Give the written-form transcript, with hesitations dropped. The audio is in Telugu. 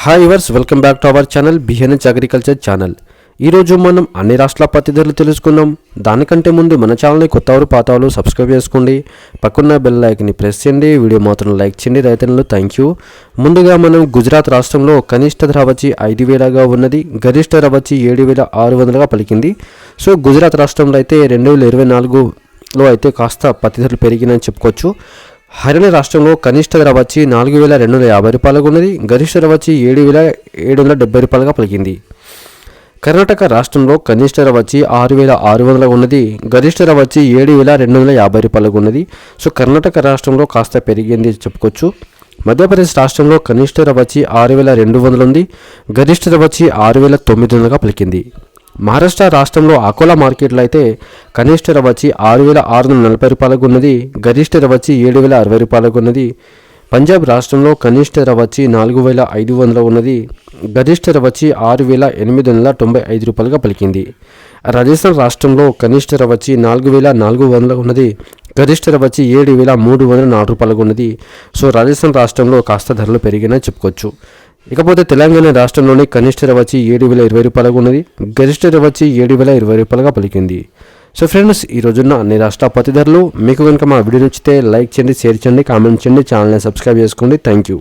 Hi viewers welcome back to our channel బిహెన్హెచ్ అగ్రికల్చర్ ఛానల్. ఈరోజు మనం అన్ని రాష్ట్రాల పత్తి ధరలు తెలుసుకుందాం. దానికంటే ముందు మన ఛానల్ని కొత్తవారు పాతవారు సబ్స్క్రైబ్ చేసుకోండి, పక్కన్న బెల్ ఐకాన్ని ప్రెస్ చేయండి, వీడియో మాత్రం లైక్ చేయండి. రైతులను థ్యాంక్ యూ. ముందుగా మనం గుజరాత్ రాష్ట్రంలో కనిష్ట ధర వచ్చి 5,000గా ఉన్నది, గరిష్ట ధర వచ్చి 7,600గా పలికింది. సో గుజరాత్ రాష్ట్రంలో అయితే 2024లో అయితే కాస్త పత్తి ధరలు పెరిగినాయని చెప్పుకోవచ్చు. హర్యానా రాష్ట్రంలో కనిష్ట ధర వచ్చి 4,250 రూపాయలుగా ఉన్నది, గరిష్ట ధర వచ్చి 7,770 రూపాయలుగా పలికింది. కర్ణాటక రాష్ట్రంలో కనిష్ట ధర వచ్చి 6,600 ఉన్నది, గరిష్ట ధర వచ్చి 7,250 రూపాయలుగా ఉన్నది. సో కర్ణాటక రాష్ట్రంలో కాస్త పెరిగింది చెప్పుకోవచ్చు. మధ్యప్రదేశ్ రాష్ట్రంలో కనిష్ట ధర వచ్చి 6,200 ఉంది, గరిష్ట ధర వచ్చి 6,900గా పలికింది. మహారాష్ట్ర రాష్ట్రంలో అకోలా మార్కెట్లో అయితే కనిష్ట ధర వచ్చి 6,640 రూపాయలకు ఉన్నది, గరిష్ట ధర వచ్చి 7,060 రూపాయలకు ఉన్నది. పంజాబ్ రాష్ట్రంలో కనిష్ట ధర వచ్చి 4,500 ఉన్నది, గరిష్ట ధర వచ్చి 6,895 రూపాయలుగా పలికింది. రాజస్థాన్ రాష్ట్రంలో కనిష్ట ధర వచ్చి 4,400 ఉన్నది, గరిష్ట ధర వచ్చి 7,304 రూపాయలకు ఉన్నది. సో రాజస్థాన్ రాష్ట్రంలో కాస్త ధరలు పెరిగినాయని చెప్పుకోవచ్చు. ఇకపోతే తెలంగాణ రాష్ట్రంలోని కనిష్ట ధర వచ్చి 7,020 రూపాయలకు ఉన్నది, గరిష్ట ధర వచ్చి 7,020 రూపాయలుగా పలికింది. సో ఫ్రెండ్స్, ఈ రోజున్న అన్ని రాష్ట్రాల పత్తి ధరలు. మీకు కనుక మా వీడియో నచ్చితే లైక్ చేయండి, షేర్ చేయండి, కామెంట్ చేయండి, ఛానల్ని సబ్స్క్రైబ్ చేసుకోండి. Thank you.